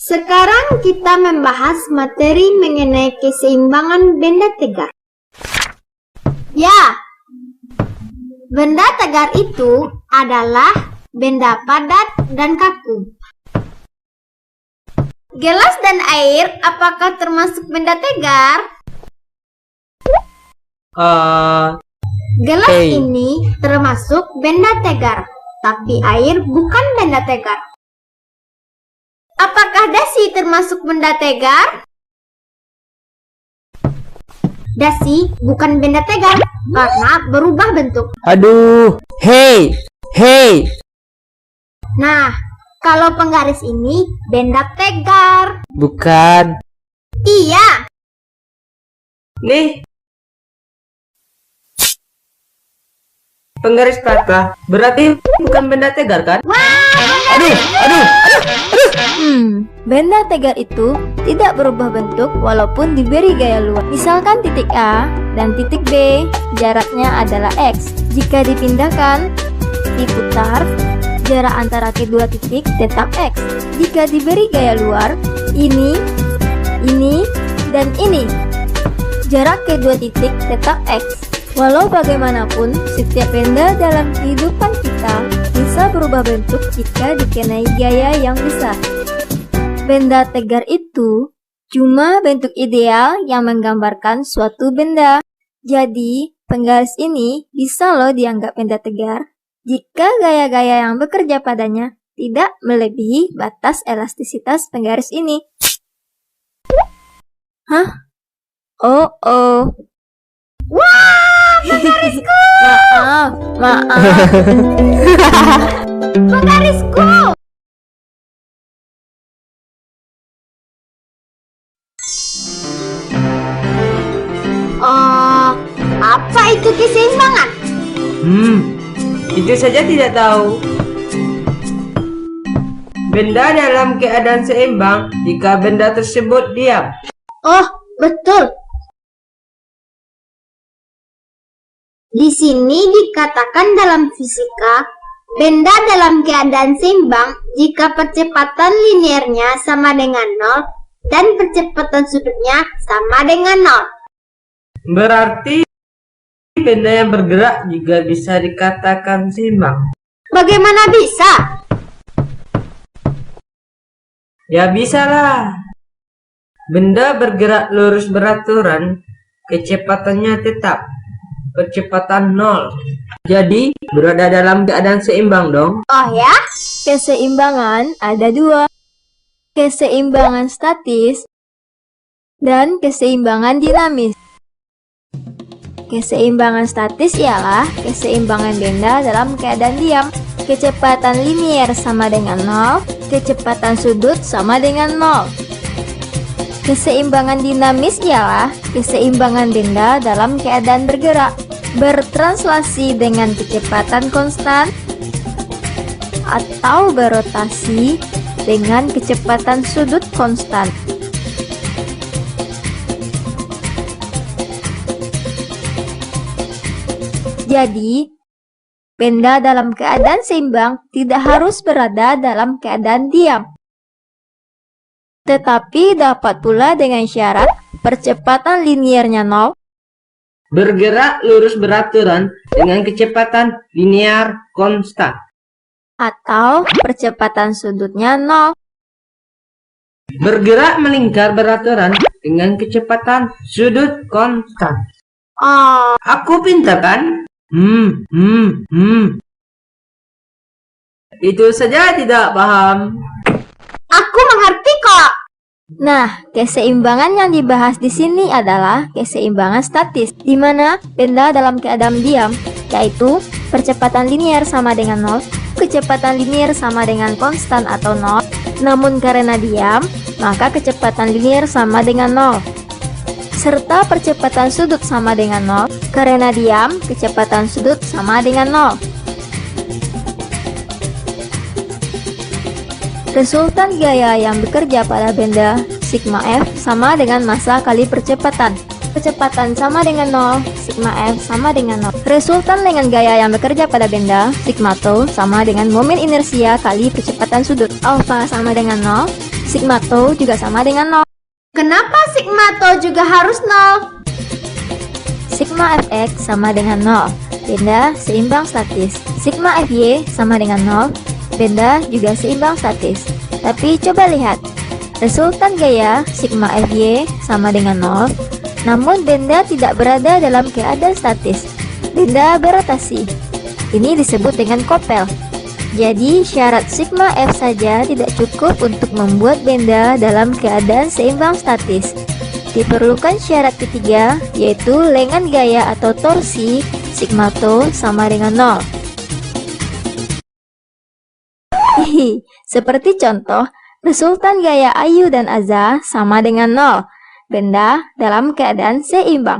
Sekarang kita membahas materi mengenai keseimbangan benda tegar. Ya, benda tegar itu adalah benda padat dan kaku. Gelas dan air apakah termasuk benda tegar? Gelas ini termasuk benda tegar, tapi air bukan benda tegar. Apakah dasi termasuk benda tegar? Dasi bukan benda tegar karena berubah bentuk. Aduh, hei. Nah, kalau penggaris ini benda tegar. Bukan. Iya. Nih. Penggaris patah berarti bukan benda tegar kan? Aduh. Benda tegar itu tidak berubah bentuk walaupun diberi gaya luar. Misalkan titik A dan titik B, jaraknya adalah X. Jika dipindahkan, diputar, jarak antara kedua titik tetap X. Jika diberi gaya luar, ini, dan ini, jarak kedua titik tetap X. Walau bagaimanapun, setiap benda dalam kehidupan kita bisa berubah bentuk jika dikenai gaya yang besar. Benda tegar itu cuma bentuk ideal yang menggambarkan suatu benda. Jadi, penggaris ini bisa loh dianggap benda tegar jika gaya-gaya yang bekerja padanya tidak melebihi batas elastisitas penggaris ini. Hah? Oh. Wah, penggarisku! Maaf. Penggarisku! Apa itu keseimbangan? Itu saja tidak tahu. Benda dalam keadaan seimbang jika benda tersebut diam. Oh, betul. Di sini dikatakan dalam fisika, benda dalam keadaan seimbang jika percepatan linearnya sama dengan 0 dan percepatan sudutnya sama dengan 0. Berarti benda yang bergerak juga bisa dikatakan seimbang. Bagaimana bisa? Ya bisalah. Benda bergerak lurus beraturan, kecepatannya tetap. Percepatan 0. Jadi berada dalam keadaan seimbang dong. Oh ya? Keseimbangan ada dua. Keseimbangan statis dan keseimbangan dinamis. Keseimbangan statis ialah keseimbangan benda dalam keadaan diam. Kecepatan linier sama dengan 0, kecepatan sudut sama dengan 0. Keseimbangan dinamis ialah keseimbangan benda dalam keadaan bergerak, bertranslasi dengan kecepatan konstan, atau berotasi dengan kecepatan sudut konstan. Jadi, benda dalam keadaan seimbang tidak harus berada dalam keadaan diam, tetapi dapat pula dengan syarat percepatan liniernya 0, bergerak lurus beraturan dengan kecepatan linear konstan, atau percepatan sudutnya 0. bergerak melingkar beraturan dengan kecepatan sudut konstan. Oh, Aku pintar kan? Itu saja tidak paham. aku mengerti kok. Nah, keseimbangan yang dibahas di sini adalah keseimbangan statis, di mana benda dalam keadaan diam, yaitu percepatan linier sama dengan 0, kecepatan linier sama dengan konstan atau 0, namun karena diam, maka kecepatan linier sama dengan 0. Serta percepatan sudut sama dengan 0, karena diam, kecepatan sudut sama dengan 0. Resultan gaya yang bekerja pada benda sigma F sama dengan massa kali percepatan. Kecepatan sama dengan 0, sigma F sama dengan 0. Resultan dengan gaya yang bekerja pada benda, sigma tau sama dengan momen inersia kali percepatan sudut. Alpha sama dengan 0, sigma tau sama dengan 0, sigma F sama dengan 0. Resultan dengan gaya yang bekerja pada benda, sigma tau sama dengan 0, sigma tau sama dengan 0. Resultan dengan gaya yang bekerja pada benda, sigma tau sama dengan 0, sigma F sama dengan momen inersia kali percepatan sudut. Alpha sama dengan 0, sigma tau juga sama dengan 0. Kenapa sigma tau juga harus 0? Sigma fx sama dengan 0, benda seimbang statis. Sigma fy sama dengan 0, benda juga seimbang statis. Tapi coba lihat, resultan gaya sigma fy sama dengan 0, namun benda tidak berada dalam keadaan statis. Benda berotasi. Ini disebut dengan kopel. Jadi syarat sigma f saja tidak cukup untuk membuat benda dalam keadaan seimbang statis. Diperlukan syarat ketiga, yaitu lengan gaya atau torsi sigma tau sama dengan 0. Hihi, seperti contoh, resultan gaya Ayu dan Aza sama dengan 0, benda dalam keadaan seimbang.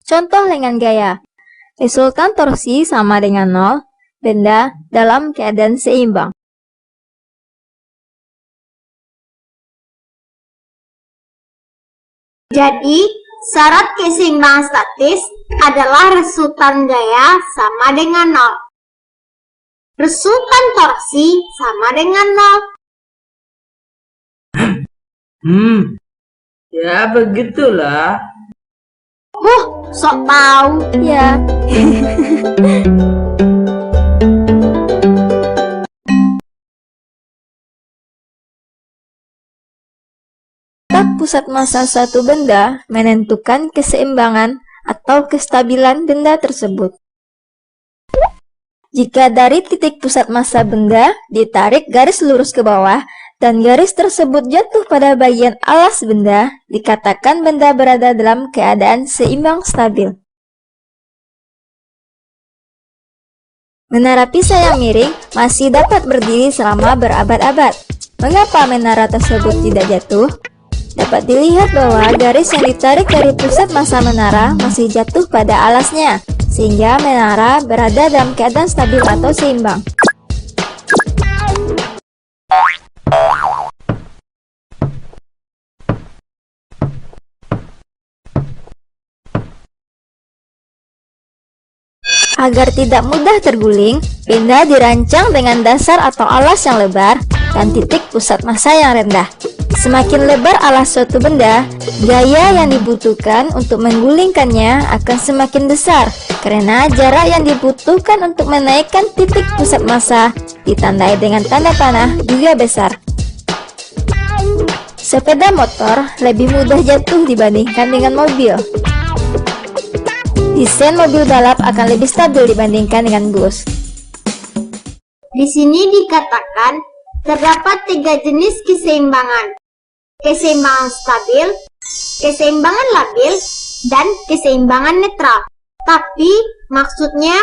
Contoh lengan gaya. Resultan torsi sama dengan 0, benda dalam keadaan seimbang. Jadi, syarat keseimbangan statis adalah resultan gaya sama dengan 0. Resultan torsi sama dengan 0. Ya begitulah. Sok tahu. Ya. Letak pusat massa suatu benda menentukan keseimbangan atau kestabilan benda tersebut. Jika dari titik pusat massa benda ditarik garis lurus ke bawah dan garis tersebut jatuh pada bagian alas benda, dikatakan benda berada dalam keadaan seimbang stabil. Menara Pisa yang miring masih dapat berdiri selama berabad-abad. Mengapa menara tersebut tidak jatuh? Dapat dilihat bahwa garis yang ditarik dari pusat massa menara masih jatuh pada alasnya, sehingga menara berada dalam keadaan stabil atau seimbang. Agar tidak mudah terguling, benda dirancang dengan dasar atau alas yang lebar dan titik pusat massa yang rendah. Semakin lebar alas suatu benda, gaya yang dibutuhkan untuk menggulingkannya akan semakin besar, karena jarak yang dibutuhkan untuk menaikkan titik pusat massa ditandai dengan tanda panah juga besar. Sepeda motor lebih mudah jatuh dibandingkan dengan mobil. Desain mobil balap akan lebih stabil dibandingkan dengan bus. Di sini dikatakan terdapat 3 jenis keseimbangan. Keseimbangan stabil, keseimbangan labil, dan keseimbangan netral. Tapi maksudnya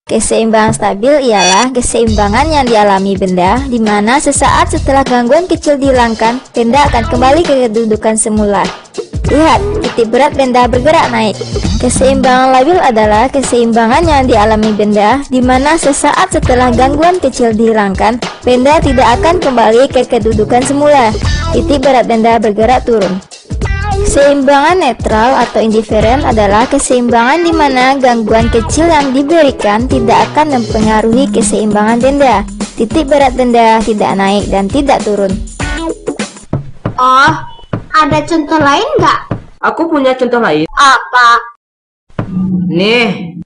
keseimbangan stabil ialah keseimbangan yang dialami benda di mana sesaat setelah gangguan kecil dihilangkan, benda akan kembali ke kedudukan semula. Lihat, titik berat benda bergerak naik. Keseimbangan labil adalah keseimbangan yang dialami benda di mana sesaat setelah gangguan kecil dihilangkan, benda tidak akan kembali ke kedudukan semula. Titik berat benda bergerak turun. Keseimbangan netral atau indiferen adalah keseimbangan di mana gangguan kecil yang diberikan tidak akan mempengaruhi keseimbangan benda. Titik berat benda tidak naik dan tidak turun. Oh, ada contoh lain nggak? Aku punya contoh lain. Apa? Nih.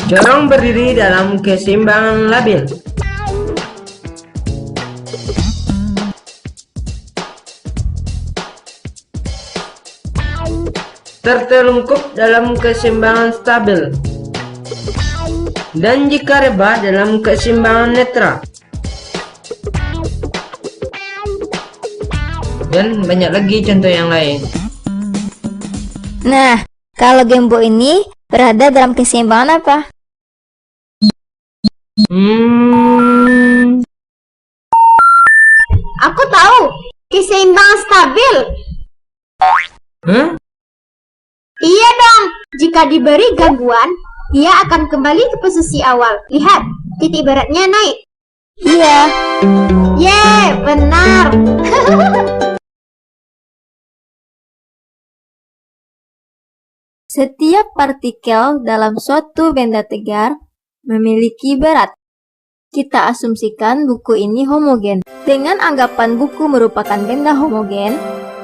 Corong berdiri dalam keseimbangan labil. Tertelungkup dalam keseimbangan stabil. Dan jika rebah dalam keseimbangan netral. Dan banyak lagi contoh yang lain. Nah, kalau Gembo ini berada dalam keseimbangan apa? Aku tahu, keseimbangan stabil. Iya dong, jika diberi gangguan, ia akan kembali ke posisi awal. Lihat, titik beratnya naik. Iya. Yeay, benar. Setiap partikel dalam suatu benda tegar memiliki berat. Kita asumsikan buku ini homogen. Dengan anggapan buku merupakan benda homogen,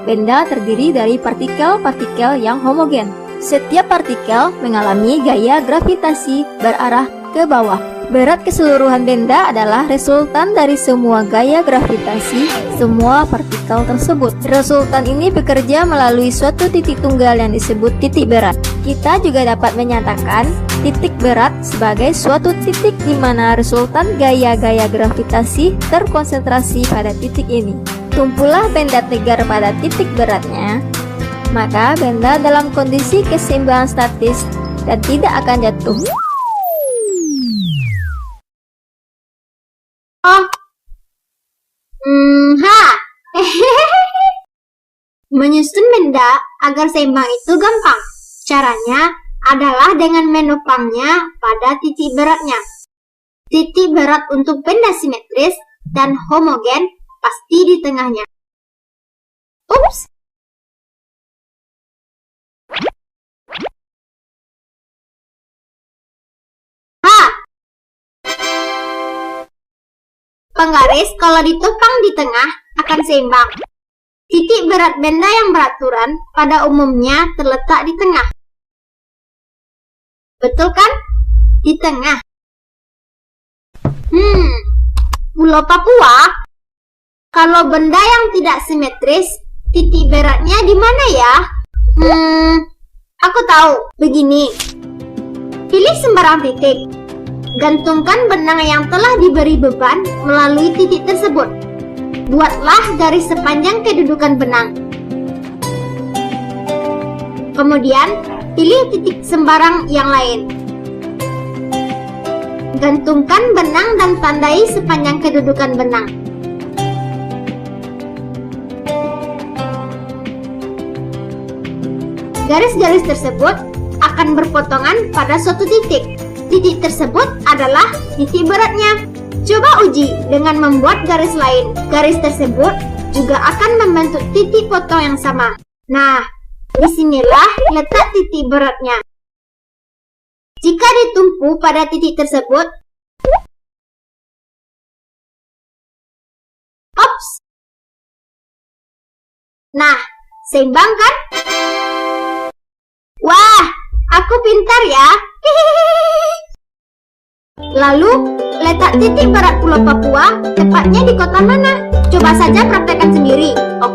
benda terdiri dari partikel-partikel yang homogen. Setiap partikel mengalami gaya gravitasi berarah ke bawah. Berat keseluruhan benda adalah resultan dari semua gaya gravitasi semua partikel tersebut. Resultan ini bekerja melalui suatu titik tunggal yang disebut titik berat. Kita juga dapat menyatakan titik berat sebagai suatu titik di mana resultan gaya-gaya gravitasi terkonsentrasi pada titik ini. Tumpulah benda tegar pada titik beratnya, maka benda dalam kondisi keseimbangan statis dan tidak akan jatuh. Menyusun benda agar seimbang itu gampang. Caranya adalah dengan menopangnya pada titik beratnya. Titik berat untuk benda simetris dan homogen pasti di tengahnya. Ups! Penggaris kalau ditopang di tengah akan seimbang. Titik berat benda yang beraturan pada umumnya terletak di tengah. Betul kan? Di tengah. Pulau Papua? Kalau benda yang tidak simetris, titik beratnya di mana ya? Aku tahu. Begini. Pilih sembarang titik. Gantungkan benang yang telah diberi beban melalui titik tersebut. Buatlah garis sepanjang kedudukan benang. Kemudian, pilih titik sembarang yang lain. Gantungkan benang dan tandai sepanjang kedudukan benang. Garis-garis tersebut akan berpotongan pada suatu titik. Titik tersebut adalah titik beratnya. Coba uji dengan membuat garis lain. Garis tersebut juga akan membentuk titik potong yang sama. Nah, disinilah letak titik beratnya. Jika ditumpu pada titik tersebut, ops! Nah, seimbang kan? Wah, aku pintar ya. Lalu, letak titik berat Pulau Papua tepatnya di kota mana? Coba saja praktekkan sendiri.